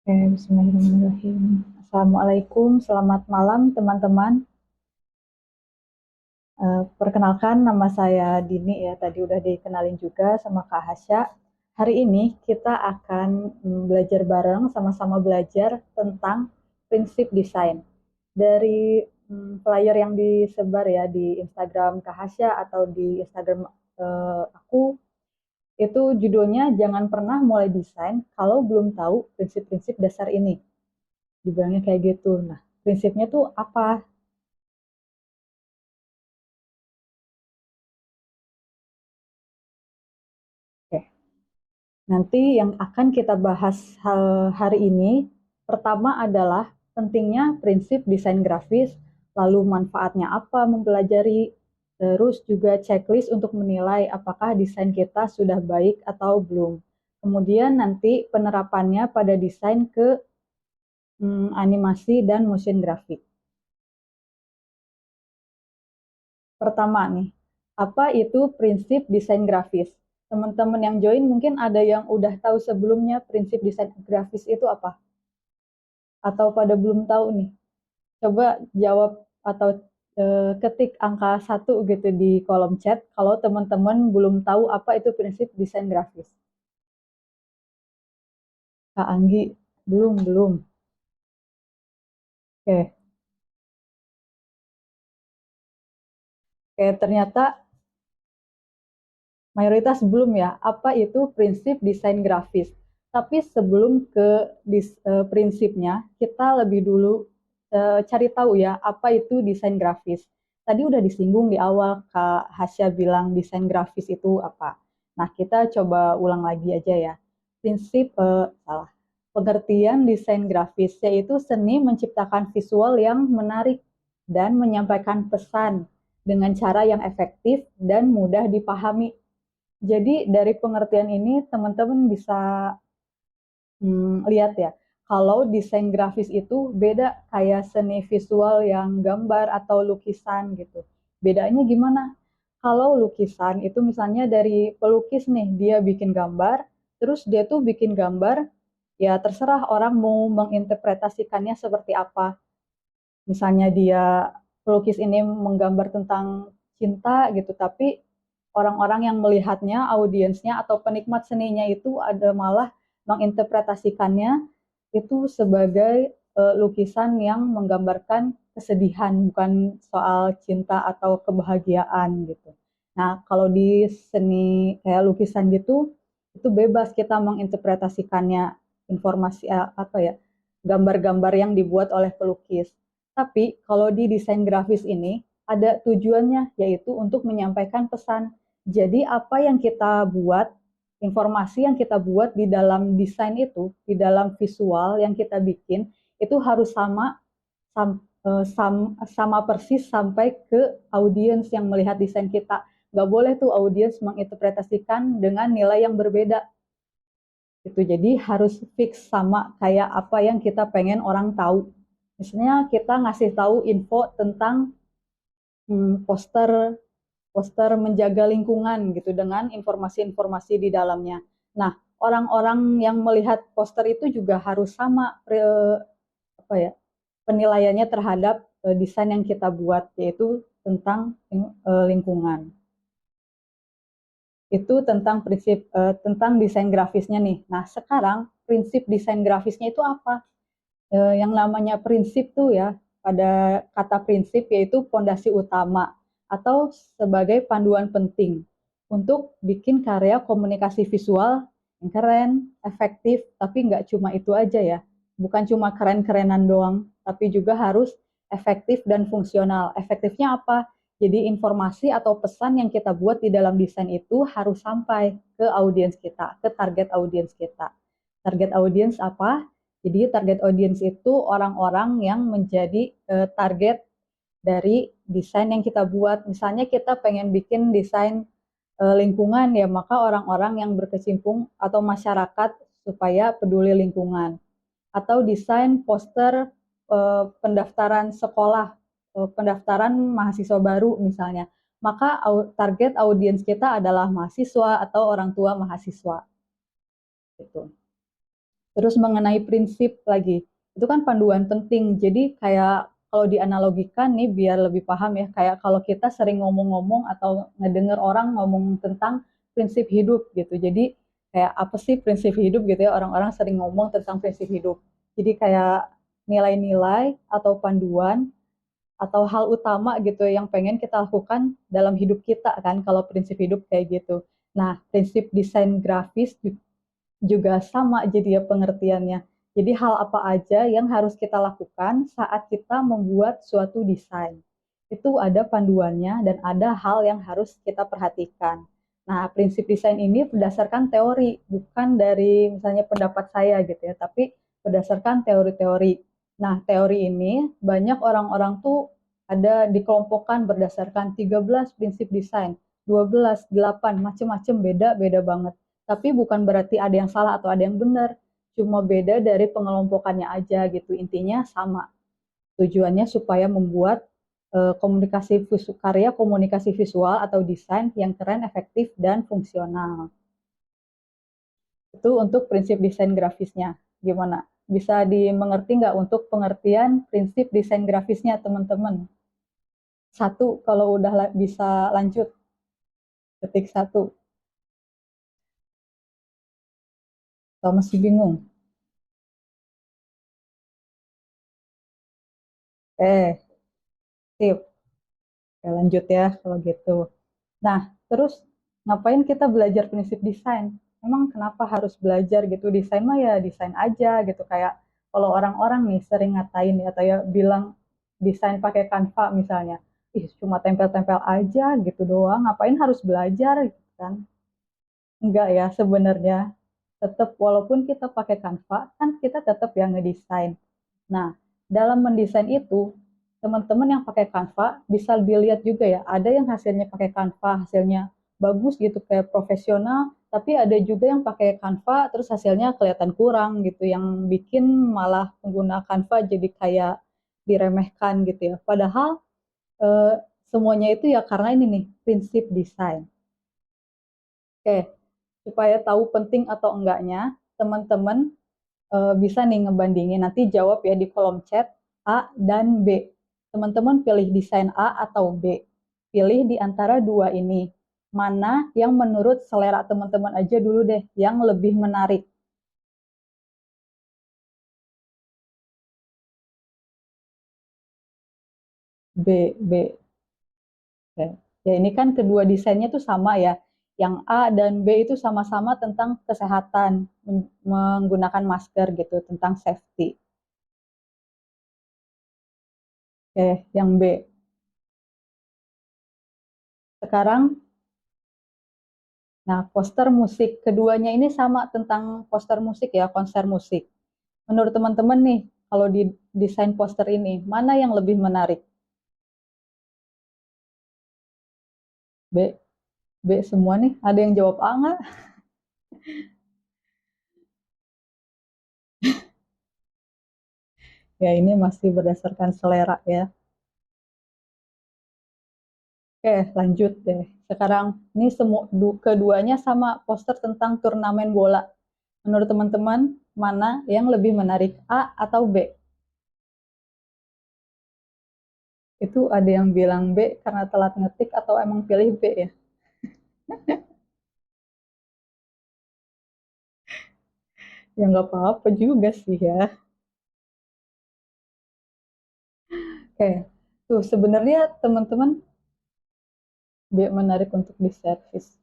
Oke, bismillahirrahmanirrahim. Assalamualaikum, selamat malam teman-teman. Perkenalkan nama saya Dini ya, tadi udah dikenalin juga sama Kak Hasya. Hari ini kita akan belajar bareng, sama-sama belajar tentang prinsip desain. Dari flyer yang disebar ya di Instagram Kak Hasya atau di Instagram aku, itu judulnya jangan pernah mulai desain kalau belum tahu prinsip-prinsip dasar ini. Dibilangnya kayak gitu. Nah, prinsipnya tuh apa? Oke, nanti yang akan kita bahas hari ini, pertama adalah pentingnya prinsip desain grafis, lalu manfaatnya apa mempelajari, terus juga checklist untuk menilai apakah desain kita sudah baik atau belum. Kemudian nanti penerapannya pada desain ke animasi dan motion grafik. Pertama nih, apa itu prinsip desain grafis? Teman-teman yang join mungkin ada yang udah tahu sebelumnya prinsip desain grafis itu apa? Atau pada belum tahu nih? Coba jawab atau ketik angka 1 gitu di kolom chat kalau teman-teman belum tahu apa itu prinsip desain grafis. Kak Anggi, belum. Oke, oke ternyata mayoritas belum ya. Apa itu prinsip desain grafis? Tapi sebelum ke prinsipnya, kita lebih dulu cari tahu ya apa itu desain grafis. Tadi udah disinggung di awal Kak Hasya bilang desain grafis itu apa. Nah, kita coba ulang lagi aja ya. Prinsip salah. Pengertian desain grafis yaitu seni menciptakan visual yang menarik dan menyampaikan pesan dengan cara yang efektif dan mudah dipahami. Jadi dari pengertian ini teman-teman bisa lihat ya, kalau desain grafis itu beda kayak seni visual yang gambar atau lukisan gitu. Bedanya gimana? Kalau lukisan itu misalnya dari pelukis nih, dia bikin gambar, terus dia tuh bikin gambar, ya terserah orang mau menginterpretasikannya seperti apa. Misalnya dia pelukis ini menggambar tentang cinta gitu, tapi orang-orang yang melihatnya, audiensnya atau penikmat seninya itu ada malah menginterpretasikannya itu sebagai lukisan yang menggambarkan kesedihan, bukan soal cinta atau kebahagiaan gitu. Nah, kalau di seni kayak lukisan gitu, itu bebas kita menginterpretasikannya informasi apa ya, gambar-gambar yang dibuat oleh pelukis. Tapi kalau di desain grafis ini ada tujuannya yaitu untuk menyampaikan pesan. Jadi apa yang kita buat, informasi yang kita buat di dalam desain itu, di dalam visual yang kita bikin itu harus sama persis sampai ke audiens yang melihat desain kita. Nggak boleh tuh audiens menginterpretasikan dengan nilai yang berbeda. Itu jadi harus fix sama kayak apa yang kita pengen orang tahu. Misalnya kita ngasih tahu info tentang poster poster menjaga lingkungan gitu dengan informasi-informasi di dalamnya. Nah, orang-orang yang melihat poster itu juga harus sama apa ya, penilaiannya terhadap desain yang kita buat yaitu tentang lingkungan. Itu tentang prinsip tentang desain grafisnya nih. Nah, sekarang prinsip desain grafisnya itu apa? Yang namanya prinsip tuh ya, pada kata prinsip yaitu pondasi utama atau sebagai panduan penting untuk bikin karya komunikasi visual yang keren, efektif, tapi nggak cuma itu aja ya. Bukan cuma keren-kerenan doang, tapi juga harus efektif dan fungsional. Efektifnya apa? Jadi informasi atau pesan yang kita buat di dalam desain itu harus sampai ke audiens kita, ke target audiens kita. Target audiens apa? Jadi target audiens itu orang-orang yang menjadi target dari desain yang kita buat. Misalnya kita pengen bikin desain lingkungan ya, maka orang-orang yang berkecimpung atau masyarakat supaya peduli lingkungan. Atau desain poster pendaftaran sekolah, pendaftaran mahasiswa baru misalnya. Maka target audiens kita adalah mahasiswa atau orang tua mahasiswa. Gitu. Terus mengenai prinsip lagi, itu kan panduan penting. Jadi kayak kalau dianalogikan nih biar lebih paham ya, kayak kalau kita sering ngomong-ngomong atau ngedenger orang ngomong tentang prinsip hidup gitu. Jadi kayak apa sih prinsip hidup gitu ya, orang-orang sering ngomong tentang prinsip hidup. Jadi kayak nilai-nilai atau panduan atau hal utama gitu yang pengen kita lakukan dalam hidup kita kan kalau prinsip hidup kayak gitu. Nah, prinsip desain grafis juga sama jadi ya pengertiannya. Jadi hal apa aja yang harus kita lakukan saat kita membuat suatu desain. Itu ada panduannya dan ada hal yang harus kita perhatikan. Nah, prinsip desain ini berdasarkan teori, bukan dari misalnya pendapat saya gitu ya, tapi berdasarkan teori-teori. Nah, teori ini banyak orang-orang tuh ada dikelompokkan berdasarkan 13 prinsip desain, 12, 8, macam-macam beda-beda banget. Tapi bukan berarti ada yang salah atau ada yang benar, cuma beda dari pengelompokannya aja gitu. Intinya sama. Tujuannya supaya membuat karya komunikasi visual atau desain yang keren, efektif, dan fungsional. Itu untuk prinsip desain grafisnya. Gimana? Bisa dimengerti nggak untuk pengertian prinsip desain grafisnya, teman-teman? Satu, kalau udah bisa lanjut, ketik satu. Atau masih bingung? Sip. Ya, lanjut ya kalau gitu. Nah, terus ngapain kita belajar prinsip desain? Emang kenapa harus belajar gitu? Desain mah ya desain aja gitu. Kayak kalau orang-orang nih sering ngatain ya atau ya bilang desain pakai Canva misalnya. Ih, cuma tempel-tempel aja gitu doang. Ngapain harus belajar gitu kan? Enggak ya sebenarnya. Tetap walaupun kita pakai Canva, kan kita tetap yang ngedesain. Nah, dalam mendesain itu, teman-teman yang pakai Canva bisa dilihat juga ya, ada yang hasilnya pakai Canva, hasilnya bagus gitu, kayak profesional, tapi ada juga yang pakai Canva, terus hasilnya kelihatan kurang gitu, yang bikin malah pengguna Canva jadi kayak diremehkan gitu ya. Padahal eh, semuanya itu ya karena ini nih, prinsip desain. Oke, supaya tahu penting atau enggaknya, teman-teman bisa nih ngebandingin. Nanti jawab ya di kolom chat A dan B. Teman-teman pilih desain A atau B. Pilih di antara dua ini. Mana yang menurut selera teman-teman aja dulu deh, yang lebih menarik. B, B. Oke. Ya ini kan kedua desainnya tuh sama ya. Yang A dan B itu sama-sama tentang kesehatan, menggunakan masker gitu, tentang safety. Oke, yang B. Sekarang, nah poster musik. Keduanya ini sama tentang poster musik ya, konser musik. Menurut teman-teman nih, kalau di desain poster ini, mana yang lebih menarik? B, B semua nih. Ada yang jawab A nggak? Ya ini masih berdasarkan selera ya. Oke, lanjut deh. Sekarang ini semua keduanya sama poster tentang turnamen bola. Menurut teman-teman, mana yang lebih menarik, A atau B? Itu ada yang bilang B karena telat ngetik atau emang pilih B ya? Ya nggak apa-apa juga sih ya. Oke, tuh sebenarnya teman-teman B menarik untuk di servis,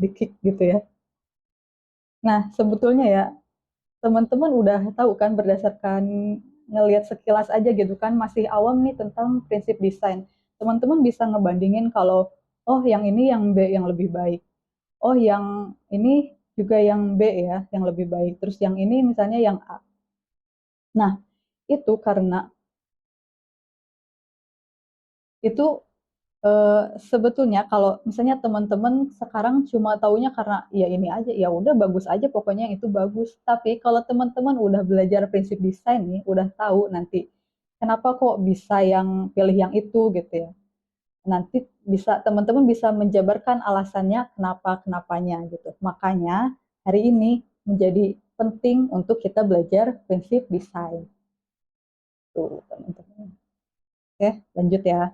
di kick gitu ya. Nah, sebetulnya ya teman-teman udah tahu kan berdasarkan ngelihat sekilas aja gitu kan masih awam nih tentang prinsip desain. Teman-teman bisa ngebandingin kalau oh yang ini yang B yang lebih baik. Oh yang ini juga yang B ya yang lebih baik. Terus yang ini misalnya yang A. Nah, itu karena itu sebetulnya kalau misalnya teman-teman sekarang cuma taunya karena ya ini aja, ya udah bagus aja pokoknya yang itu bagus. Tapi kalau teman-teman udah belajar prinsip desain nih, udah tahu nanti kenapa kok bisa yang pilih yang itu gitu ya. Nanti bisa teman-teman bisa menjabarkan alasannya kenapa kenapanya gitu. Makanya hari ini menjadi penting untuk kita belajar prinsip desain. Tuh, teman-teman. Oke, lanjut ya.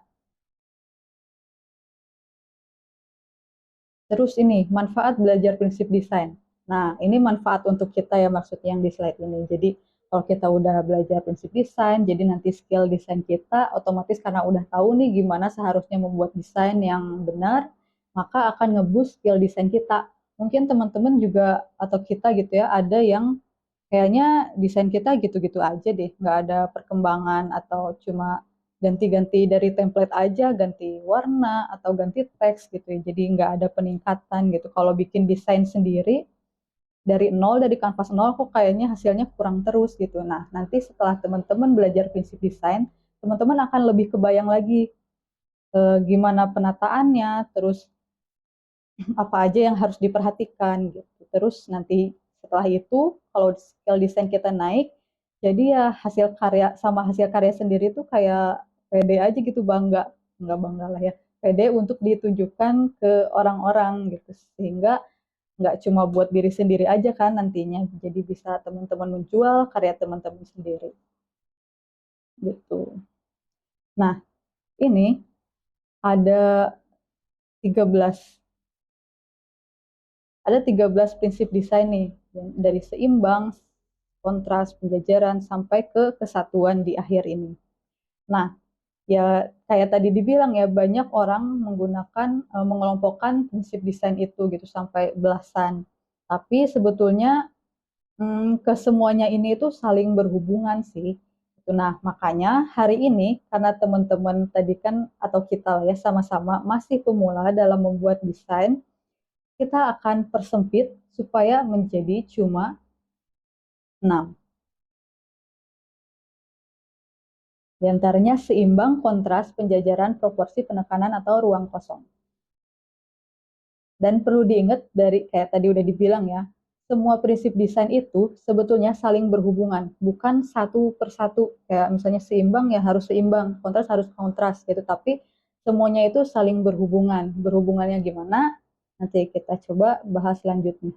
Terus ini, manfaat belajar prinsip desain. Nah, ini manfaat untuk kita ya maksudnya yang di slide ini. Jadi, kalau kita udah belajar prinsip desain, jadi nanti skill desain kita otomatis karena udah tahu nih gimana seharusnya membuat desain yang benar, maka akan ngeboost skill desain kita. Mungkin teman-teman juga atau kita gitu ya, ada yang kayaknya desain kita gitu-gitu aja deh, nggak ada perkembangan atau cuma ganti-ganti dari template aja, ganti warna atau ganti teks gitu ya. Jadi nggak ada peningkatan gitu. Kalau bikin desain sendiri dari nol, dari kanvas nol kok kayaknya hasilnya kurang terus gitu. Nah, nanti setelah teman-teman belajar prinsip desain, teman-teman akan lebih kebayang lagi gimana penataannya, terus apa aja yang harus diperhatikan gitu. Terus nanti setelah itu kalau skill desain kita naik, jadi ya hasil karya sama hasil karya sendiri tuh kayak pede aja gitu, bangga, nggak bangga lah ya, pede untuk ditunjukkan ke orang-orang gitu, sehingga nggak cuma buat diri sendiri aja kan nantinya, jadi bisa teman-teman menjual karya teman-teman sendiri gitu. Nah, ini ada 13 prinsip desain nih, dari seimbang, kontras, penjajaran, sampai ke kesatuan di akhir ini. Nah, ya kayak tadi dibilang ya, banyak orang menggunakan, mengelompokkan prinsip desain itu gitu sampai belasan. Tapi sebetulnya kesemuanya ini itu saling berhubungan sih. Nah, makanya hari ini karena teman-teman tadi kan atau kita ya sama-sama masih pemula dalam membuat desain, kita akan persempit supaya menjadi cuma 6. Di antaranya seimbang, kontras, penjajaran, proporsi, penekanan, atau ruang kosong. Dan perlu diingat dari kayak tadi udah dibilang ya, semua prinsip desain itu sebetulnya saling berhubungan, bukan satu persatu. Kayak misalnya seimbang ya harus seimbang, kontras harus kontras gitu. Tapi semuanya itu saling berhubungan. Berhubungannya gimana? Nanti kita coba bahas selanjutnya.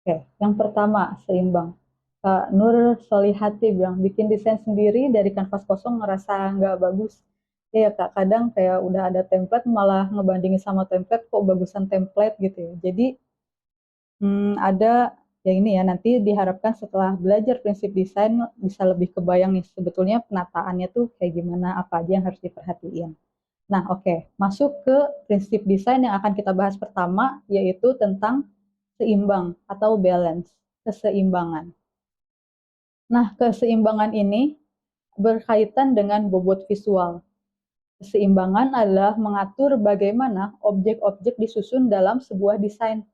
Oke, yang pertama seimbang. Kak Nur Solihati bilang, bikin desain sendiri dari kanvas kosong ngerasa nggak bagus. Iya Kak, kadang kayak udah ada template malah ngebandingin sama template kok bagusan template gitu ya. Jadi ada ya ini ya, nanti diharapkan setelah belajar prinsip desain bisa lebih kebayang nih sebetulnya penataannya tuh kayak gimana, apa aja yang harus diperhatiin. Nah, oke, masuk ke prinsip desain yang akan kita bahas pertama, yaitu tentang seimbang atau balance, keseimbangan. Nah, keseimbangan ini berkaitan dengan bobot visual. Keseimbangan adalah mengatur bagaimana objek-objek disusun dalam sebuah desain.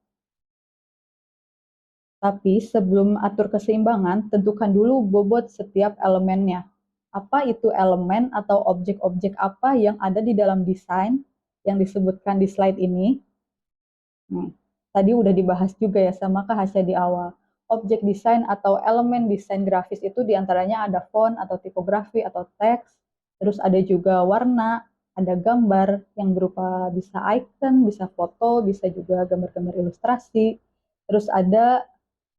Tapi sebelum atur keseimbangan, tentukan dulu bobot setiap elemennya. Apa itu elemen atau objek-objek apa yang ada di dalam desain yang disebutkan di slide ini? Tadi udah dibahas juga ya sama Kak Hasya di awal. Objek desain atau elemen desain grafis itu diantaranya ada font atau tipografi atau teks, terus ada juga warna, ada gambar yang berupa bisa icon, bisa foto, bisa juga gambar-gambar ilustrasi, terus ada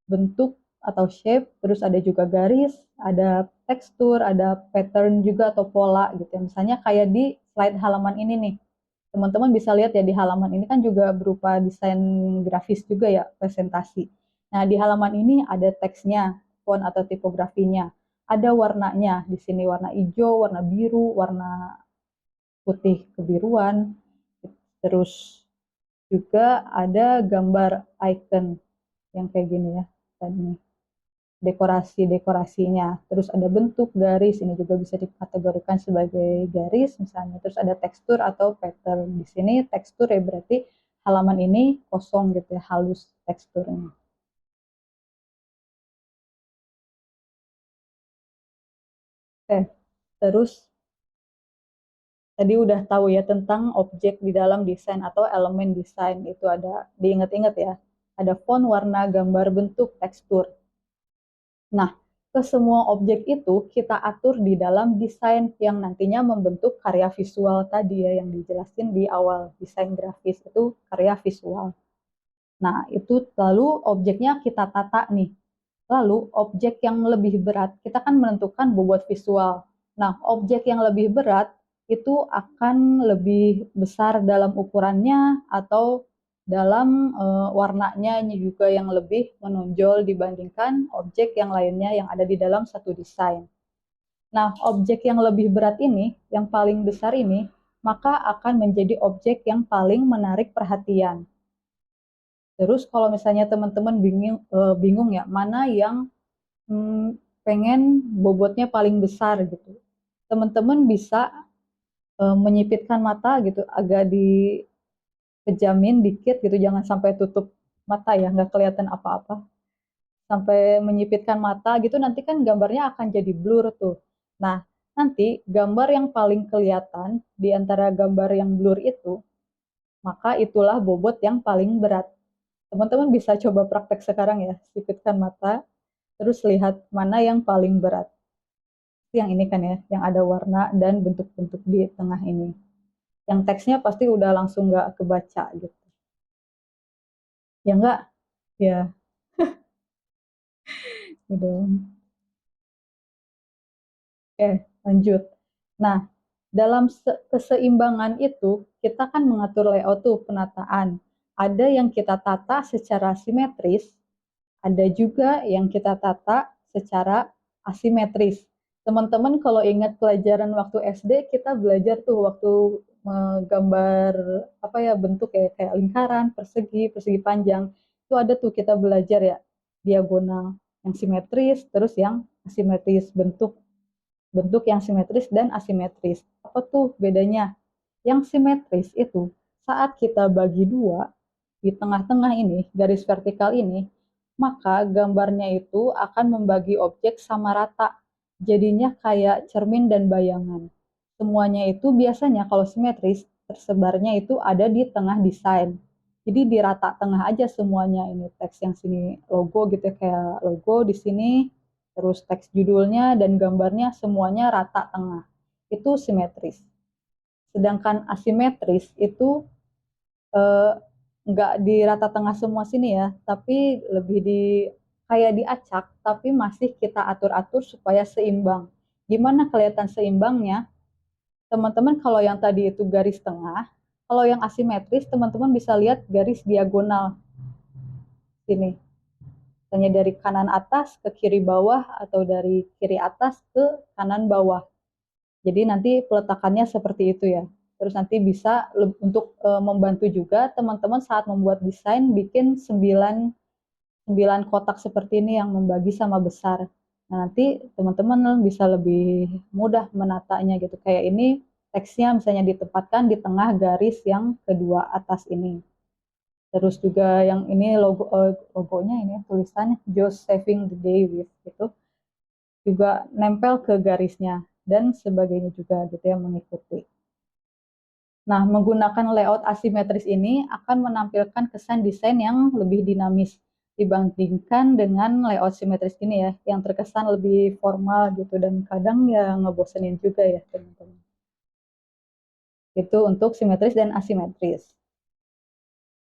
bentuk atau shape, terus ada juga garis, ada tekstur, ada pattern juga atau pola gitu ya. Misalnya kayak di slide halaman ini nih, teman-teman bisa lihat ya di halaman ini kan juga berupa desain grafis juga ya, presentasi. Nah, di halaman ini ada teksnya, font atau tipografinya, ada warnanya, di sini warna hijau, warna biru, warna putih kebiruan, terus juga ada gambar icon yang kayak gini ya, tadi dekorasi-dekorasinya. Terus ada bentuk garis, ini juga bisa dikategorikan sebagai garis misalnya. Terus ada tekstur atau pattern. Di sini tekstur ya berarti halaman ini kosong gitu ya, halus teksturnya. Oke, terus tadi udah tahu ya tentang objek di dalam desain atau elemen desain. Itu ada, diingat-ingat ya, ada font, warna, gambar, bentuk, tekstur. Nah, ke semua objek itu kita atur di dalam desain yang nantinya membentuk karya visual tadi ya yang dijelasin di awal. Desain grafis itu karya visual. Nah, itu lalu objeknya kita tata nih. Lalu objek yang lebih berat, kita kan menentukan bobot visual. Nah, objek yang lebih berat itu akan lebih besar dalam ukurannya atau dalam warnanya juga yang lebih menonjol dibandingkan objek yang lainnya yang ada di dalam satu desain. Nah, objek yang lebih berat ini, yang paling besar ini, maka akan menjadi objek yang paling menarik perhatian. Terus kalau misalnya teman-teman bingung ya, mana yang pengen bobotnya paling besar gitu. Teman-teman bisa menyipitkan mata gitu, agak dipejamin dikit gitu, jangan sampai tutup mata ya, nggak kelihatan apa-apa. Sampai menyipitkan mata gitu, nanti kan gambarnya akan jadi blur tuh. Nah, nanti gambar yang paling kelihatan di antara gambar yang blur itu, maka itulah bobot yang paling berat. Teman-teman bisa coba praktek sekarang ya, sipitkan mata, terus lihat mana yang paling berat. Yang ini kan ya, yang ada warna dan bentuk-bentuk di tengah ini. Yang teksnya pasti udah langsung nggak kebaca gitu. Ya nggak? Ya, gitu. Oke, lanjut. Nah, dalam keseimbangan itu, kita kan mengatur layout tuh, penataan. Ada yang kita tata secara simetris, ada juga yang kita tata secara asimetris. Teman-teman kalau ingat pelajaran waktu SD, kita belajar tuh waktu menggambar apa ya bentuk ya kayak lingkaran, persegi, persegi panjang. Itu ada tuh kita belajar ya diagonal yang simetris, terus yang asimetris, bentuk bentuk yang simetris dan asimetris. Apa tuh bedanya? Yang simetris itu saat kita bagi dua, di tengah-tengah ini, garis vertikal ini, maka gambarnya itu akan membagi objek sama rata. Jadinya kayak cermin dan bayangan. Semuanya itu biasanya kalau simetris, tersebarnya itu ada di tengah desain. Jadi di rata tengah aja semuanya ini teks yang sini logo gitu ya, kayak logo di sini terus teks judulnya dan gambarnya semuanya rata tengah. Itu simetris. Sedangkan asimetris itu eh, nggak di rata tengah semua sini ya, tapi lebih di kayak diacak, tapi masih kita atur-atur supaya seimbang. Gimana kelihatan seimbangnya? Teman-teman kalau yang tadi itu garis tengah, kalau yang asimetris teman-teman bisa lihat garis diagonal sini. Misalnya dari kanan atas ke kiri bawah atau dari kiri atas ke kanan bawah. Jadi nanti peletakannya seperti itu ya. Terus nanti bisa untuk membantu juga teman-teman saat membuat desain bikin 9 kotak seperti ini yang membagi sama besar. Nah, nanti teman-teman bisa lebih mudah menatanya gitu. Kayak ini teksnya misalnya ditempatkan di tengah garis yang kedua atas ini. Terus juga yang ini logonya ini tulisannya Just Saving the Day with gitu juga nempel ke garisnya dan sebagainya juga gitu ya mengikuti. Nah, menggunakan layout asimetris ini akan menampilkan kesan desain yang lebih dinamis dibandingkan dengan layout simetris ini ya, yang terkesan lebih formal gitu dan kadang ya ngebosenin juga ya teman-teman. Itu untuk simetris dan asimetris.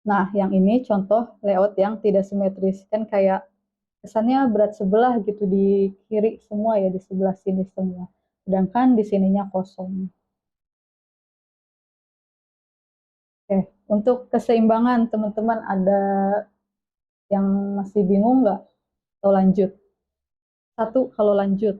Nah, yang ini contoh layout yang tidak simetris. Kan kayak kesannya berat sebelah gitu di kiri semua ya, di sebelah sini semua. Sedangkan di sininya kosong. Oke, untuk keseimbangan teman-teman ada yang masih bingung nggak? Atau lanjut? Satu kalau lanjut.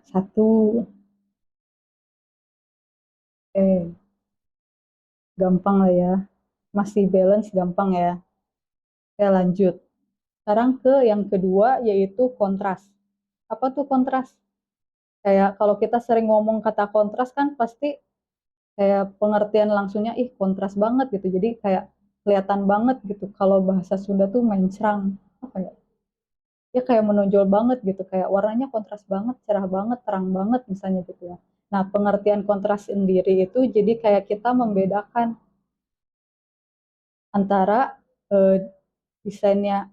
Satu. Oke, gampang lah ya. Masih balance gampang ya. Oke, lanjut. Sekarang ke yang kedua yaitu kontras. Apa tuh kontras? Kayak kalau kita sering ngomong kata kontras kan pasti kayak pengertian langsungnya ih kontras banget gitu. Jadi kayak kelihatan banget gitu. Kalau bahasa Sunda tuh mencrang. Apa ya? Ya kayak menonjol banget gitu. Kayak warnanya kontras banget, cerah banget, terang banget misalnya gitu ya. Nah, pengertian kontras sendiri itu jadi kayak kita membedakan antara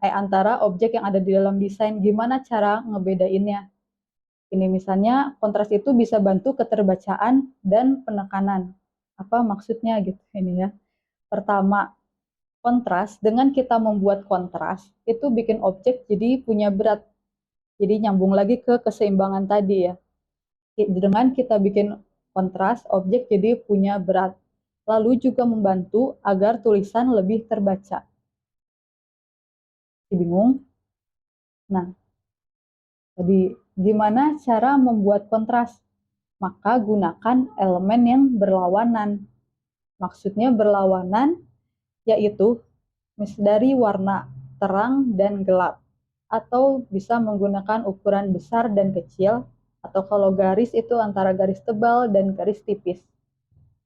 antara objek yang ada di dalam desain, gimana cara ngebedainnya. Ini misalnya kontras itu bisa bantu keterbacaan dan penekanan. Apa maksudnya gitu ini ya. Pertama, kontras, dengan kita membuat kontras, itu bikin objek jadi punya berat. Jadi nyambung lagi ke keseimbangan tadi ya. Dengan kita bikin kontras, objek jadi punya berat. Lalu juga membantu agar tulisan lebih terbaca. Bingung? Nah, jadi gimana cara membuat kontras? Maka gunakan elemen yang berlawanan. Maksudnya berlawanan yaitu dari warna terang dan gelap. Atau bisa menggunakan ukuran besar dan kecil, atau kalau garis itu antara garis tebal dan garis tipis.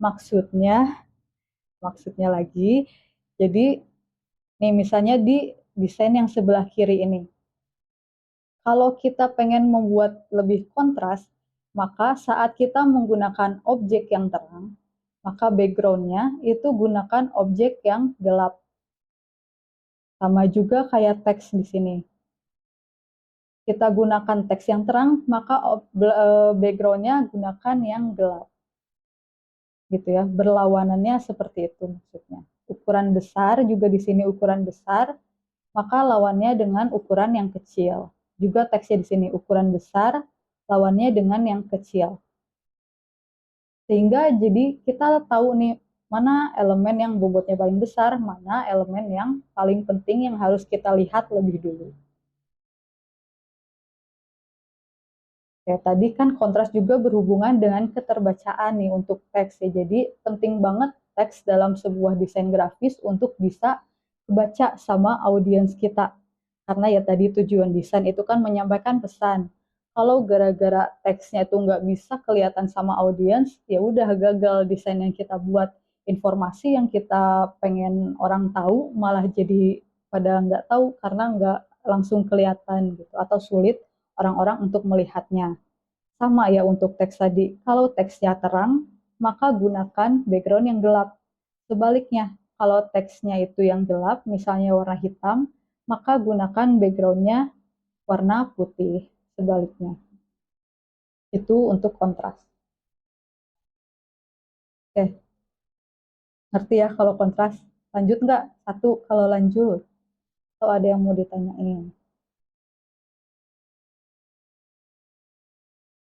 Maksudnya lagi, jadi nih misalnya di desain yang sebelah kiri ini. Kalau kita pengen membuat lebih kontras, maka saat kita menggunakan objek yang terang, maka background-nya itu gunakan objek yang gelap. Sama juga kayak teks di sini. Kita gunakan teks yang terang, maka background-nya gunakan yang gelap. Gitu ya, berlawanannya seperti itu maksudnya. Ukuran besar juga di sini ukuran besar, maka lawannya dengan ukuran yang kecil. Juga teksnya di sini ukuran besar, lawannya dengan yang kecil. Sehingga jadi kita tahu nih mana elemen yang bobotnya paling besar, mana elemen yang paling penting yang harus kita lihat lebih dulu. Ya, tadi kan kontras juga berhubungan dengan keterbacaan nih untuk teks ya. Jadi penting banget teks dalam sebuah desain grafis untuk bisa kebaca sama audiens kita. Karena ya tadi tujuan desain itu kan menyampaikan pesan. Kalau gara-gara teksnya itu nggak bisa kelihatan sama audiens, ya udah gagal desain yang kita buat. Informasi yang kita pengen orang tahu malah jadi pada nggak tahu karena nggak langsung kelihatan gitu atau sulit orang-orang untuk melihatnya. Sama ya untuk teks tadi, kalau teksnya terang, maka gunakan background yang gelap. Sebaliknya, kalau teksnya itu yang gelap, misalnya warna hitam, maka gunakan backgroundnya warna putih. Sebaliknya, itu untuk kontras. Oke, ngerti ya kalau kontras? Lanjut nggak? Satu, kalau lanjut. Atau ada yang mau ditanyain?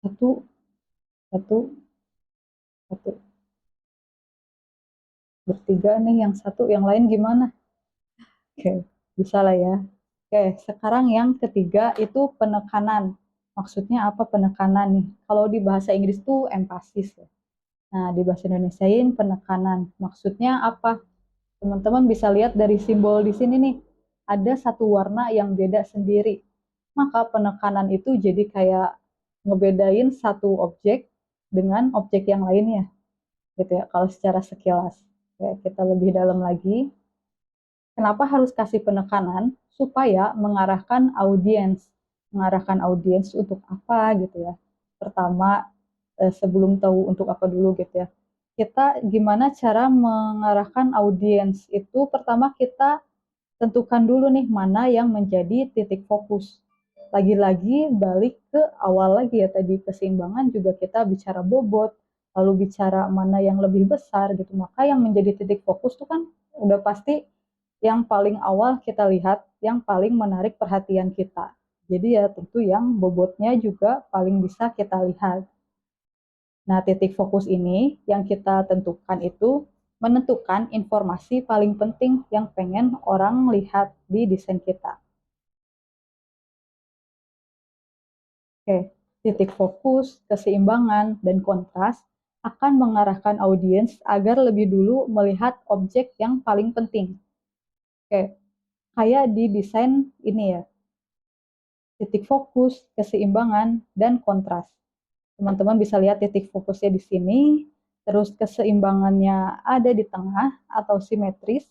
Satu, satu, satu. Bertiga nih, yang satu, yang lain gimana? Oke, bisa lah ya. Oke, sekarang yang ketiga itu penekanan. Maksudnya apa penekanan nih? Kalau di bahasa Inggris tuh emphasis ya. Nah, di bahasa Indonesiain penekanan. Maksudnya apa? Teman-teman bisa lihat dari simbol di sini nih. Ada satu warna yang beda sendiri. Maka penekanan itu jadi kayak ngebedain satu objek dengan objek yang lainnya. Gitu ya, kalau secara sekilas. Oke, kita lebih dalam lagi. Kenapa harus kasih penekanan? Supaya mengarahkan audiens. Mengarahkan audiens untuk apa gitu ya. Pertama, sebelum tahu untuk apa dulu gitu ya. Kita gimana cara mengarahkan audiens itu pertama kita tentukan dulu nih mana yang menjadi titik fokus. Lagi-lagi balik ke awal lagi ya tadi keseimbangan juga kita bicara bobot, lalu bicara mana yang lebih besar gitu. Maka yang menjadi titik fokus itu kan udah pasti yang paling awal kita lihat, yang paling menarik perhatian kita. Jadi ya tentu yang bobotnya juga paling bisa kita lihat. Nah, titik fokus ini yang kita tentukan itu menentukan informasi paling penting yang pengen orang lihat di desain kita. Oke, titik fokus, keseimbangan, dan kontras akan mengarahkan audiens agar lebih dulu melihat objek yang paling penting. Oke, kayak di desain ini ya, titik fokus, keseimbangan, dan kontras. Teman-teman bisa lihat titik fokusnya di sini, terus keseimbangannya ada di tengah atau simetris,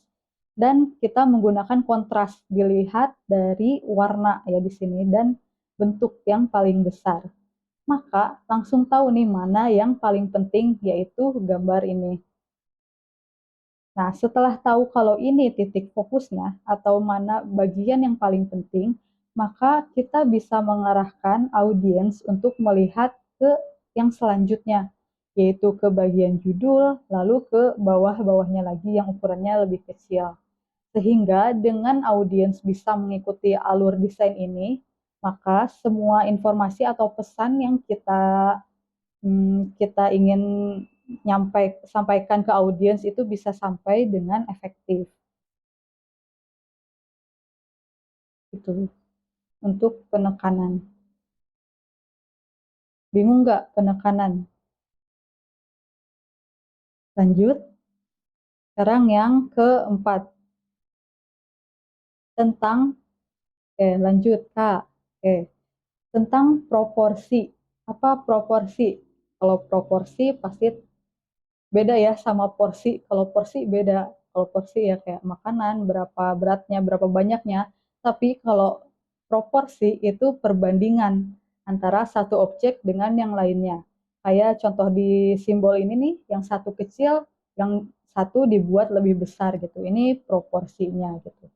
dan kita menggunakan kontras dilihat dari warna ya di sini dan bentuk yang paling besar. maka langsung tahu nih mana yang paling penting, yaitu gambar ini. Nah, setelah tahu kalau ini titik fokusnya atau mana bagian yang paling penting, maka kita bisa mengarahkan audiens untuk melihat ke yang selanjutnya, yaitu ke bagian judul, lalu ke bawah-bawahnya lagi yang ukurannya lebih kecil. Sehingga dengan audiens bisa mengikuti alur desain ini, maka semua informasi atau pesan yang kita ingin sampaikan ke audiens itu bisa sampai dengan efektif. Itu untuk penekanan. Bingung nggak penekanan? Lanjut. Sekarang yang keempat. Tentang, lanjut Kak. Tentang proporsi. Apa proporsi? Kalau proporsi pasti beda ya sama porsi. Kalau porsi beda. Kalau porsi ya kayak makanan, berapa beratnya, berapa banyaknya. Tapi kalau proporsi itu perbandingan antara satu objek dengan yang lainnya. Kayak contoh di simbol ini nih, yang satu kecil, yang satu dibuat lebih besar gitu. Ini proporsinya gitu.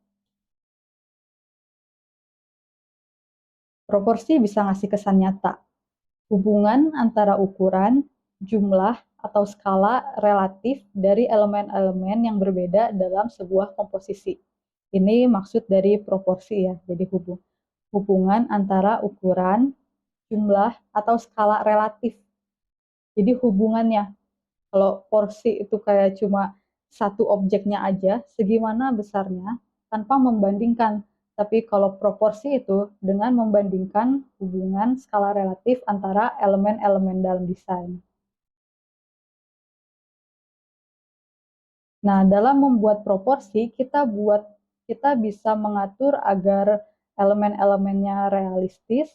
Proporsi bisa ngasih kesan nyata. Hubungan antara ukuran, jumlah, atau skala relatif dari elemen-elemen yang berbeda dalam sebuah komposisi. Ini maksud dari proporsi ya, jadi hubungan antara ukuran, jumlah, atau skala relatif. Jadi hubungannya, kalau porsi itu kayak cuma satu objeknya aja, segimana besarnya, tanpa membandingkan. Tapi kalau proporsi itu dengan membandingkan hubungan skala relatif antara elemen-elemen dalam desain. Nah, dalam membuat proporsi, kita bisa mengatur agar elemen-elemennya realistis,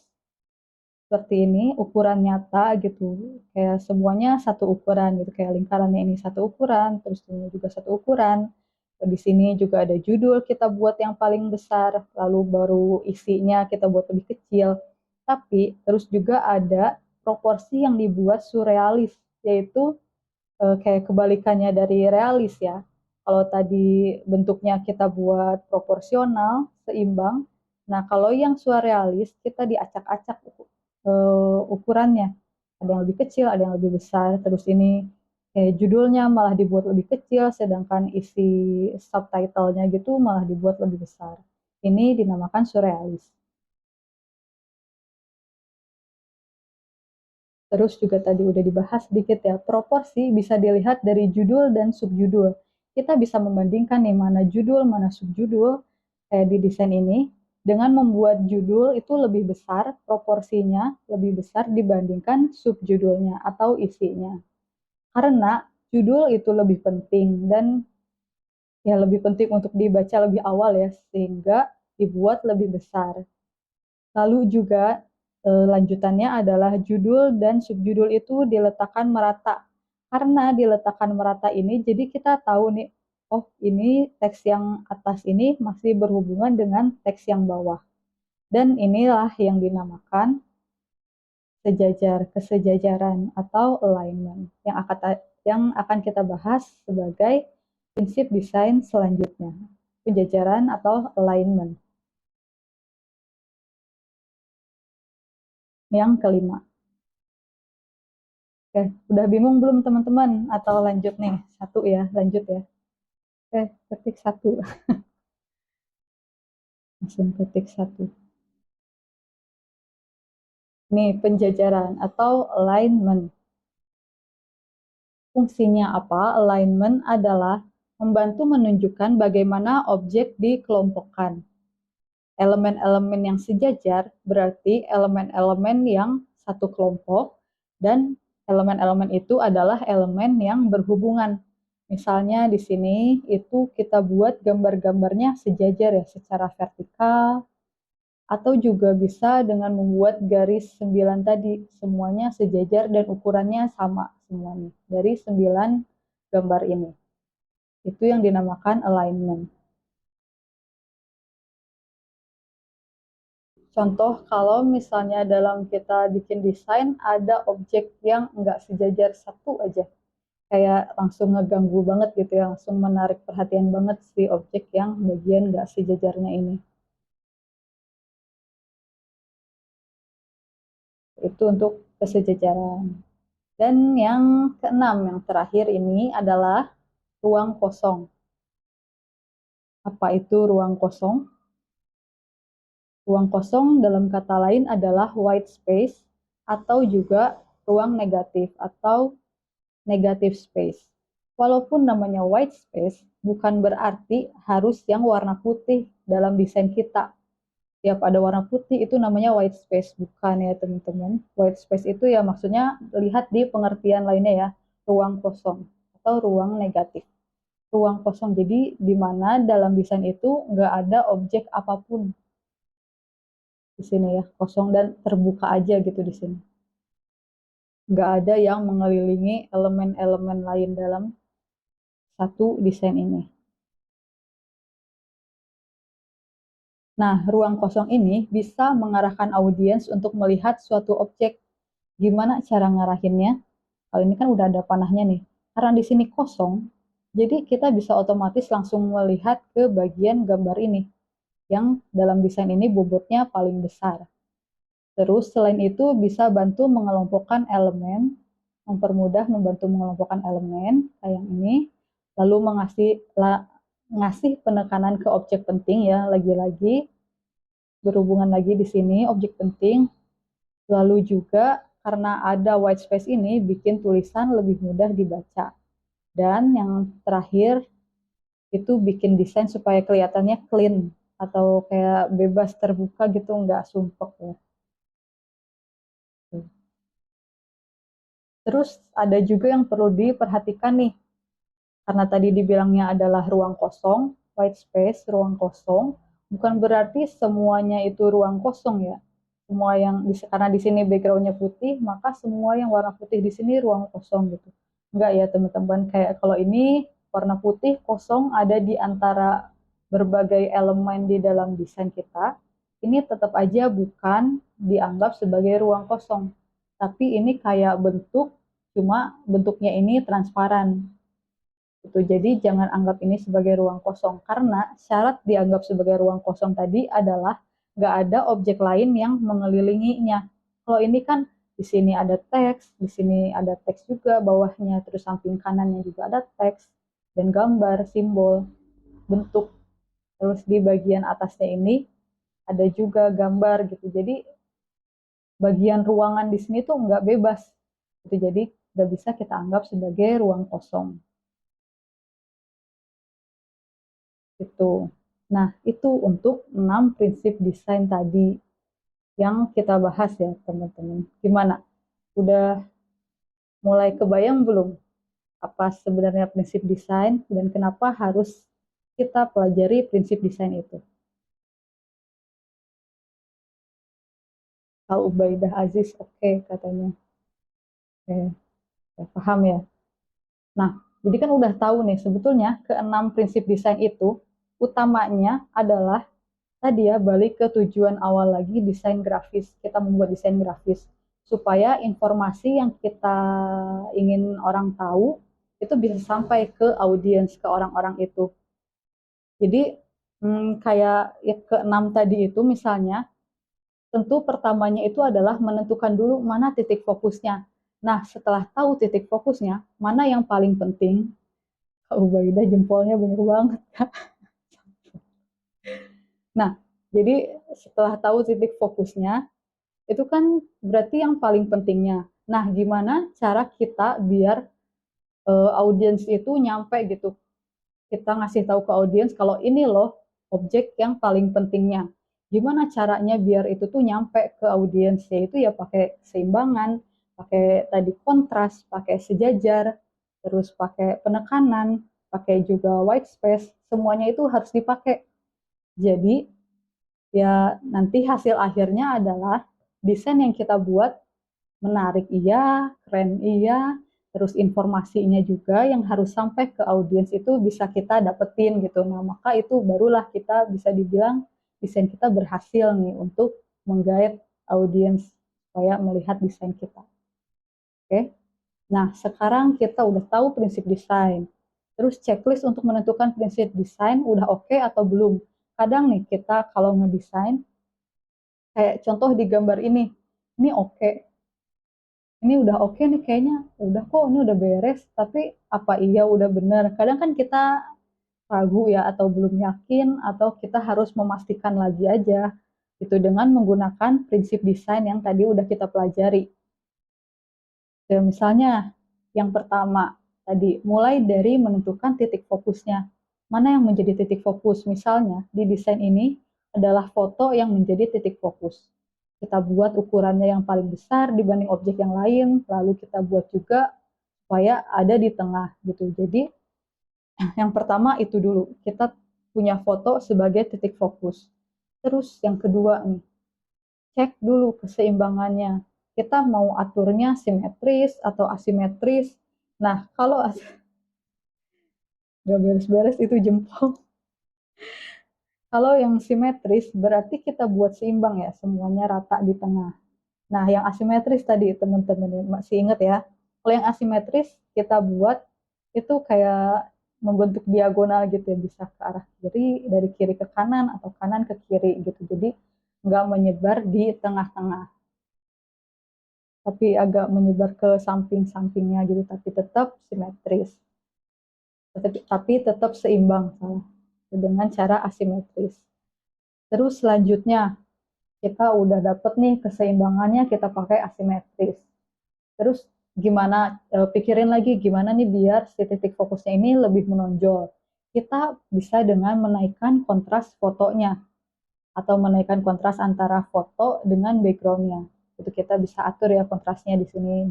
seperti ini, ukuran nyata gitu. Kayak semuanya satu ukuran gitu, kayak lingkarannya ini satu ukuran, terus ini juga satu ukuran. Di sini juga ada judul kita buat yang paling besar, lalu baru isinya kita buat lebih kecil. Tapi terus juga ada proporsi yang dibuat surrealis, yaitu kayak kebalikannya dari realis ya. Kalau tadi bentuknya kita buat proporsional, seimbang. Nah, kalau yang surrealis kita diacak-acak ukurannya. Ada yang lebih kecil, ada yang lebih besar. Terus ini judulnya malah dibuat lebih kecil, sedangkan isi subtitlenya gitu malah dibuat lebih besar. Ini dinamakan surrealis. Terus juga tadi udah dibahas sedikit ya, proporsi bisa dilihat dari judul dan subjudul. Kita bisa membandingkan nih mana judul, mana subjudul di desain ini, dengan membuat judul itu lebih besar, proporsinya lebih besar dibandingkan subjudulnya atau isinya. Karena judul itu lebih penting dan ya lebih penting untuk dibaca lebih awal ya, sehingga dibuat lebih besar. Lalu juga lanjutannya adalah judul dan subjudul itu diletakkan merata. Karena diletakkan merata ini, jadi kita tahu nih, oh ini teks yang atas ini masih berhubungan dengan teks yang bawah. Dan inilah yang dinamakan kesejajaran atau alignment yang akan kita bahas sebagai prinsip desain selanjutnya. Penjajaran atau alignment. Yang kelima. Oke, udah bingung belum teman-teman? Atau lanjut nih? Satu ya, lanjut ya. Oke, ketik satu. Langsung ketik satu. Nih, penjajaran atau alignment. Fungsinya apa? Alignment adalah membantu menunjukkan bagaimana objek dikelompokkan. Elemen-elemen yang sejajar berarti elemen-elemen yang satu kelompok, dan elemen-elemen itu adalah elemen yang berhubungan. Misalnya di sini itu kita buat gambar-gambarnya sejajar ya, secara vertikal, atau juga bisa dengan membuat garis 9 tadi, semuanya sejajar dan ukurannya sama semuanya dari 9 gambar ini. Itu yang dinamakan alignment. Contoh kalau misalnya dalam kita bikin desain ada objek yang nggak sejajar satu aja, kayak langsung ngeganggu banget gitu ya, langsung menarik perhatian banget si objek yang bagian nggak sejajarnya ini. Itu untuk kesejajaran. Dan yang keenam, yang terakhir ini adalah ruang kosong. Apa itu ruang kosong? Ruang kosong dalam kata lain adalah white space atau juga ruang negatif atau negative space. Walaupun namanya white space, bukan berarti harus yang warna putih dalam desain kita. Tiap ada warna putih itu namanya white space, bukan ya teman-teman. White space itu ya maksudnya lihat di pengertian lainnya ya, ruang kosong atau ruang negatif. Ruang kosong jadi di mana dalam desain itu nggak ada objek apapun di sini ya, kosong dan terbuka aja gitu di sini. Nggak ada yang mengelilingi elemen-elemen lain dalam satu desain ini. Nah, ruang kosong ini bisa mengarahkan audiens untuk melihat suatu objek. Gimana cara ngarahinnya? Kalau ini kan udah ada panahnya nih. Karena di sini kosong, jadi kita bisa otomatis langsung melihat ke bagian gambar ini, yang dalam desain ini bobotnya paling besar. Terus selain itu bisa bantu mengelompokkan elemen, mempermudah membantu mengelompokkan elemen kayak yang ini, lalu ngasih penekanan ke objek penting ya, lagi-lagi berhubungan lagi di sini objek penting. Lalu juga karena ada white space ini bikin tulisan lebih mudah dibaca. Dan yang terakhir itu bikin desain supaya kelihatannya clean atau kayak bebas terbuka gitu, nggak sumpek ya. Terus ada juga yang perlu diperhatikan nih, karena tadi dibilangnya adalah ruang kosong, white space, ruang kosong, bukan berarti semuanya itu ruang kosong ya. Semua yang karena di sini backgroundnya putih, maka semua yang warna putih di sini ruang kosong gitu. Enggak ya teman-teman, kayak kalau ini warna putih kosong ada di antara berbagai elemen di dalam desain kita, ini tetap aja bukan dianggap sebagai ruang kosong. Tapi ini kayak bentuk, cuma bentuknya ini transparan. Gitu. Jadi jangan anggap ini sebagai ruang kosong, karena syarat dianggap sebagai ruang kosong tadi adalah nggak ada objek lain yang mengelilinginya. Kalau ini kan di sini ada teks, di sini ada teks juga bawahnya, terus samping kanannya juga ada teks dan gambar, simbol, bentuk. Terus di bagian atasnya ini ada juga gambar gitu. Jadi bagian ruangan di sini tuh nggak bebas. Gitu. Jadi nggak bisa kita anggap sebagai ruang kosong. Itu. Nah, itu untuk 6 prinsip desain tadi yang kita bahas ya, teman-teman. Gimana? Udah mulai kebayang belum apa sebenarnya prinsip desain dan kenapa harus kita pelajari prinsip desain itu? Al Ubaidah Aziz, oke katanya. Oke, ya, paham ya. Nah, jadi kan udah tahu nih sebetulnya keenam prinsip desain itu utamanya adalah tadi ya balik ke tujuan awal lagi desain grafis. Kita membuat desain grafis supaya informasi yang kita ingin orang tahu itu bisa sampai ke audiens, ke orang-orang itu. Jadi kayak ya, keenam tadi itu misalnya, tentu pertamanya itu adalah menentukan dulu mana titik fokusnya. Nah, setelah tahu titik fokusnya, mana yang paling penting, Kak Ubaidah jempolnya banyak banget. Nah, jadi setelah tahu titik fokusnya, itu kan berarti yang paling pentingnya. Nah, gimana cara kita biar audiens itu nyampe gitu. Kita ngasih tahu ke audiens kalau ini loh objek yang paling pentingnya. Gimana caranya biar itu tuh nyampe ke audiens, yaitu ya pakai seimbangan, pakai tadi kontras, pakai sejajar, terus pakai penekanan, pakai juga white space, semuanya itu harus dipakai. Jadi ya nanti hasil akhirnya adalah desain yang kita buat menarik iya, keren iya, terus informasinya juga yang harus sampai ke audiens itu bisa kita dapetin gitu. Nah, maka itu barulah kita bisa dibilang desain kita berhasil nih untuk menggait audiens supaya melihat desain kita. Oke. Nah, sekarang kita udah tahu prinsip desain. Terus checklist untuk menentukan prinsip desain udah oke atau belum. Kadang nih kita kalau ngedesain, kayak contoh di gambar ini oke. Ini udah oke nih kayaknya, udah kok ini udah beres, tapi apa iya udah bener? Kadang kan kita ragu ya atau belum yakin atau kita harus memastikan lagi aja itu dengan menggunakan prinsip desain yang tadi udah kita pelajari. Ya, misalnya yang pertama tadi mulai dari menentukan titik fokusnya. Mana yang menjadi titik fokus? Misalnya di desain ini adalah foto yang menjadi titik fokus. Kita buat ukurannya yang paling besar dibanding objek yang lain, lalu kita buat juga supaya ada di tengah gitu. Jadi yang pertama itu dulu, kita punya foto sebagai titik fokus. Terus yang kedua nih, cek dulu keseimbangannya. Kita mau aturnya simetris atau asimetris. Nah, kalau nggak beres-beres itu jempol. Kalau yang simetris berarti kita buat seimbang ya, semuanya rata di tengah. Nah, yang asimetris tadi teman-teman masih ingat ya. Kalau yang asimetris kita buat itu kayak membentuk diagonal gitu ya, bisa ke arah kiri, dari kiri ke kanan atau kanan ke kiri gitu. Jadi nggak menyebar di tengah-tengah, tapi agak menyebar ke samping-sampingnya gitu, tapi tetap simetris. Tapi tetap seimbang dengan cara asimetris. Terus selanjutnya kita udah dapet nih keseimbangannya, kita pakai asimetris. Terus gimana, pikirin lagi gimana nih biar si titik fokusnya ini lebih menonjol. Kita bisa dengan menaikkan kontras fotonya atau menaikkan kontras antara foto dengan backgroundnya. Itu kita bisa atur ya kontrasnya di sini.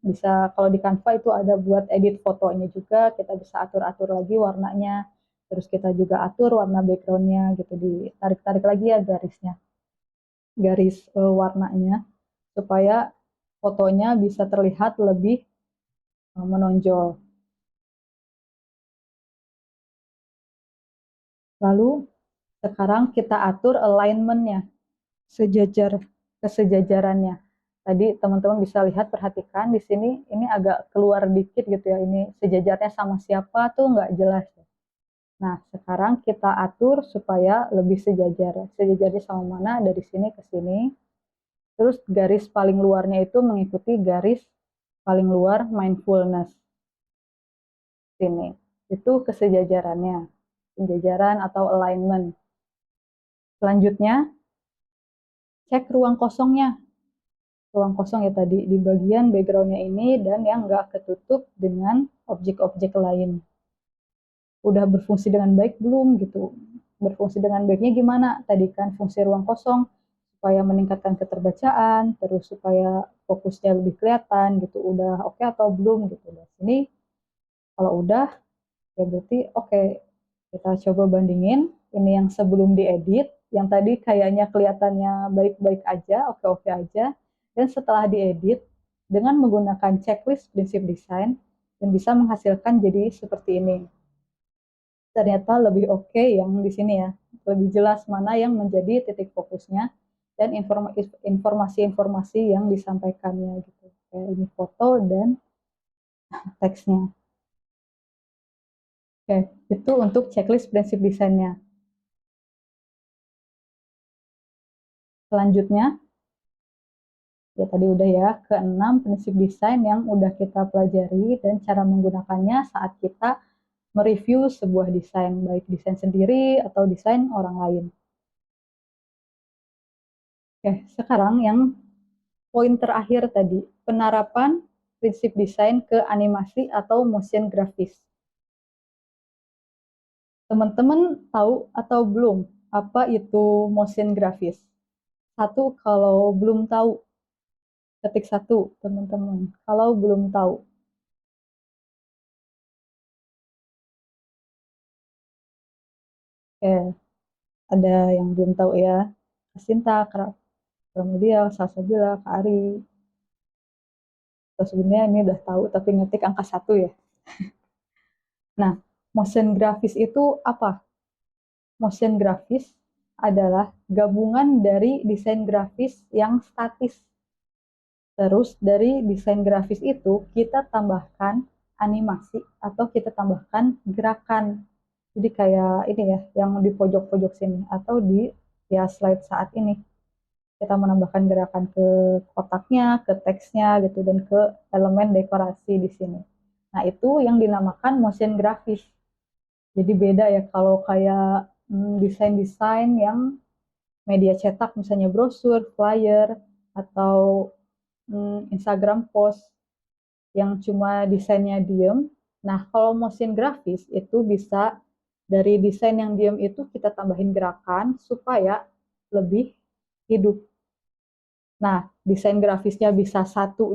Bisa kalau di Canva itu ada buat edit fotonya juga, kita bisa atur-atur lagi warnanya. Terus kita juga atur warna backgroundnya gitu, ditarik-tarik lagi ya garis warnanya supaya fotonya bisa terlihat lebih menonjol. Lalu sekarang kita atur alignment-nya, kesejajarannya. Tadi teman-teman bisa lihat, perhatikan di sini ini agak keluar dikit gitu ya, ini sejajarnya sama siapa tuh nggak jelas. Nah, sekarang kita atur supaya lebih sejajar. Sejajarnya sama mana? Dari sini ke sini. Terus garis paling luarnya itu mengikuti garis paling luar mindfulness. Sini. Itu kesejajarannya. Sejajaran atau alignment. Selanjutnya, cek ruang kosongnya. Ruang kosong ya tadi di bagian backgroundnya ini dan yang nggak ketutup dengan objek-objek lain. Udah berfungsi dengan baik belum gitu? Berfungsi dengan baiknya gimana? Tadi kan fungsi ruang kosong supaya meningkatkan keterbacaan, terus supaya fokusnya lebih kelihatan gitu. Udah oke atau belum gitu. Nah, sini kalau udah ya berarti oke. Kita coba bandingin ini yang sebelum diedit, yang tadi kayaknya kelihatannya baik-baik aja, oke-oke aja, dan setelah diedit dengan menggunakan checklist prinsip desain dan bisa menghasilkan jadi seperti ini. Ternyata lebih oke yang di sini ya, lebih jelas mana yang menjadi titik fokusnya dan informasi-informasi yang disampaikannya gitu. Kayak ini foto dan teksnya. Oke, itu untuk checklist prinsip desainnya. Selanjutnya, ya tadi udah ya, keenam prinsip desain yang udah kita pelajari dan cara menggunakannya saat kita mereview sebuah desain, baik desain sendiri atau desain orang lain. Oke, sekarang yang poin terakhir tadi, penerapan prinsip desain ke animasi atau motion grafis. Teman-teman tahu atau belum apa itu motion grafis? Satu, kalau belum tahu, ketik satu, teman-teman. Kalau belum tahu. Oke, ada yang belum tahu ya. Kasinta, Pramudia, Salsabila, Kak Ari. Atau sebenarnya ini udah tahu tapi ngetik angka satu ya. Nah, motion grafis itu apa? Motion grafis adalah gabungan dari desain grafis yang statis. Terus dari desain grafis itu kita tambahkan animasi atau kita tambahkan gerakan. Jadi kayak ini ya, yang di pojok-pojok sini atau di ya slide saat ini. Kita menambahkan gerakan ke kotaknya, ke teksnya gitu dan ke elemen dekorasi di sini. Nah, itu yang dinamakan motion grafis. Jadi beda ya kalau kayak desain-desain yang media cetak misalnya brosur, flyer atau Instagram post yang cuma desainnya diem. Nah, kalau motion grafis itu bisa dari desain yang diem itu kita tambahin gerakan supaya lebih hidup. Nah, desain grafisnya bisa satu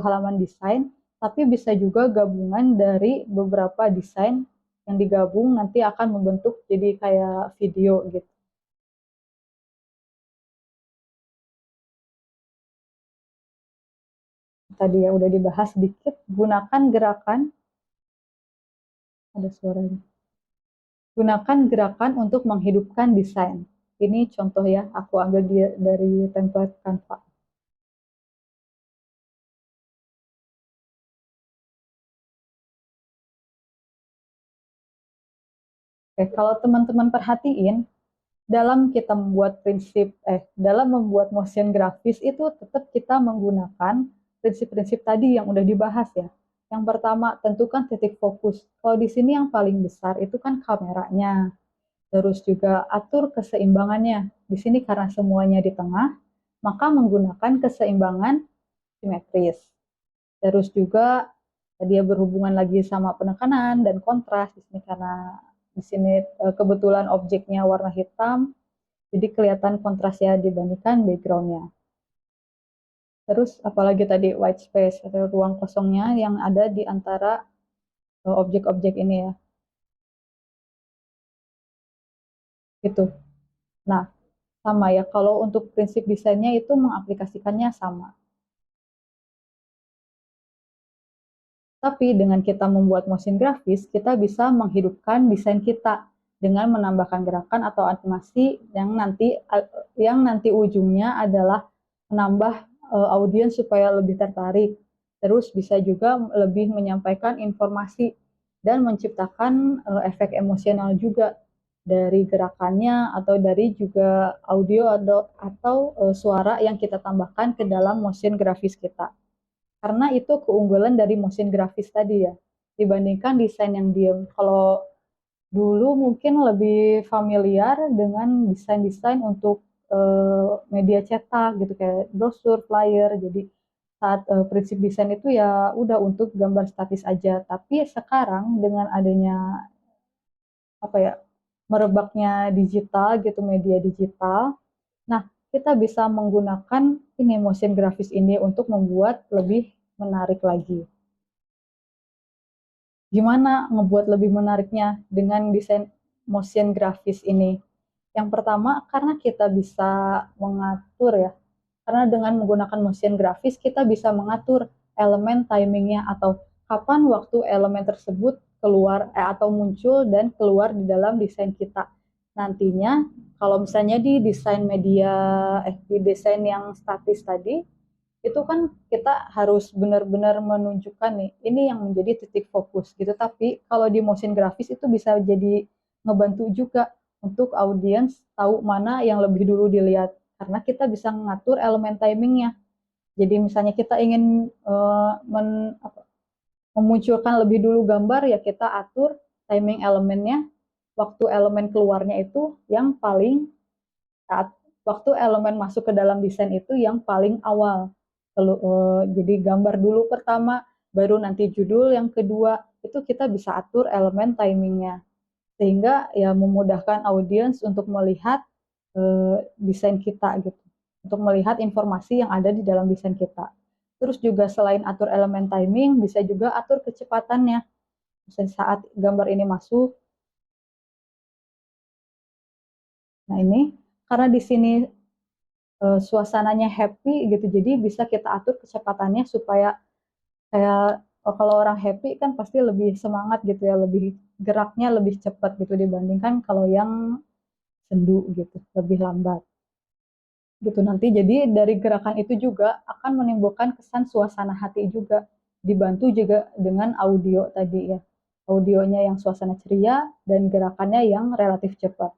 halaman desain, tapi bisa juga gabungan dari beberapa desain yang digabung nanti akan membentuk jadi kayak video gitu. Tadi ya udah dibahas sedikit, gunakan gerakan, ada suaranya. Gunakan gerakan untuk menghidupkan desain. Ini contoh ya, aku ambil dari template Canva. Oke, kalau teman-teman perhatiin, dalam membuat motion grafis itu tetap kita menggunakan prinsip-prinsip tadi yang udah dibahas ya. Yang pertama, tentukan titik fokus. Kalau di sini yang paling besar itu kan kameranya. Terus juga atur keseimbangannya. Di sini karena semuanya di tengah, maka menggunakan keseimbangan simetris. Terus juga dia berhubungan lagi sama penekanan dan kontras di sini karena di sini kebetulan objeknya warna hitam, jadi kelihatan kontrasnya dibandingkan backgroundnya. Terus apalagi tadi white space atau ruang kosongnya yang ada di antara objek-objek ini ya. Gitu. Nah, sama ya. Kalau untuk prinsip desainnya itu mengaplikasikannya sama. Tapi dengan kita membuat motion grafis, kita bisa menghidupkan desain kita dengan menambahkan gerakan atau animasi yang nanti ujungnya adalah menambah audiens supaya lebih tertarik. Terus bisa juga lebih menyampaikan informasi dan menciptakan efek emosional juga dari gerakannya atau dari juga audio atau suara yang kita tambahkan ke dalam motion grafis kita. Karena itu keunggulan dari motion grafis tadi ya, dibandingkan desain yang diem. Kalau dulu mungkin lebih familiar dengan desain-desain untuk media cetak gitu kayak brosur, flyer. Jadi saat prinsip desain itu ya udah untuk gambar statis aja. Tapi sekarang dengan adanya apa ya merebaknya digital gitu media digital, nah kita bisa menggunakan ini motion grafis ini untuk membuat lebih menarik lagi. Gimana ngebuat lebih menariknya dengan desain motion grafis ini? Yang pertama, karena kita bisa mengatur ya, karena dengan menggunakan motion grafis, kita bisa mengatur elemen timingnya atau kapan waktu elemen tersebut keluar atau muncul dan keluar di dalam desain kita. Nantinya, kalau misalnya di desain di desain yang statis tadi, itu kan kita harus benar-benar menunjukkan nih ini yang menjadi titik fokus gitu, tapi kalau di motion grafis itu bisa jadi ngebantu juga untuk audiens tahu mana yang lebih dulu dilihat karena kita bisa mengatur elemen timingnya. Jadi misalnya kita ingin memunculkan lebih dulu gambar ya kita atur timing elemennya, waktu elemen keluarnya itu yang paling saat waktu elemen masuk ke dalam desain itu yang paling awal. Jadi gambar dulu pertama, baru nanti judul yang kedua, itu kita bisa atur elemen timingnya. Sehingga ya memudahkan audiens untuk melihat desain kita gitu. Untuk melihat informasi yang ada di dalam desain kita. Terus juga selain atur elemen timing, bisa juga atur kecepatannya. Misalnya saat gambar ini masuk, nah ini karena di sini suasananya happy gitu. Jadi bisa kita atur kecepatannya supaya kayak kalau orang happy kan pasti lebih semangat gitu ya, lebih geraknya lebih cepat gitu dibandingkan kalau yang sendu gitu, lebih lambat. Gitu nanti jadi dari gerakan itu juga akan menimbulkan kesan suasana hati juga, dibantu juga dengan audio tadi ya. Audionya yang suasana ceria dan gerakannya yang relatif cepat.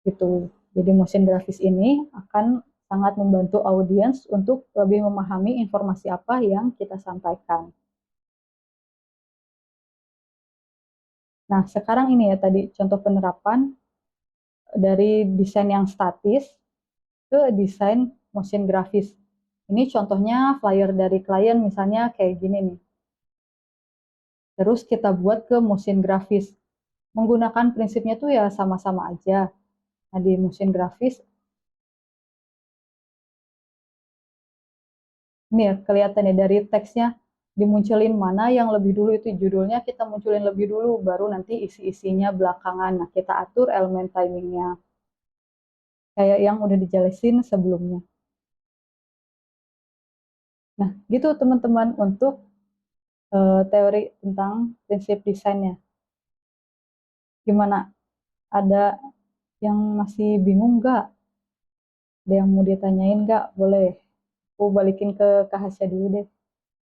Gitu. Jadi motion grafis ini akan sangat membantu audiens untuk lebih memahami informasi apa yang kita sampaikan. Nah, sekarang ini ya tadi contoh penerapan dari desain yang statis ke desain motion grafis. Ini contohnya flyer dari klien misalnya kayak gini nih. Terus kita buat ke motion grafis. Menggunakan prinsipnya tuh ya sama-sama aja. Nah, di motion grafis ini ya kelihatan ya dari teksnya dimunculin mana yang lebih dulu itu judulnya kita munculin lebih dulu baru nanti isi-isinya belakangan. Nah, kita atur elemen timingnya kayak yang udah dijelasin sebelumnya. Nah, gitu teman-teman untuk teori tentang prinsip desainnya. Gimana? Ada yang masih bingung nggak? Ada yang mau ditanyain nggak? Boleh. Aku balikin ke Kak Hasya dulu deh.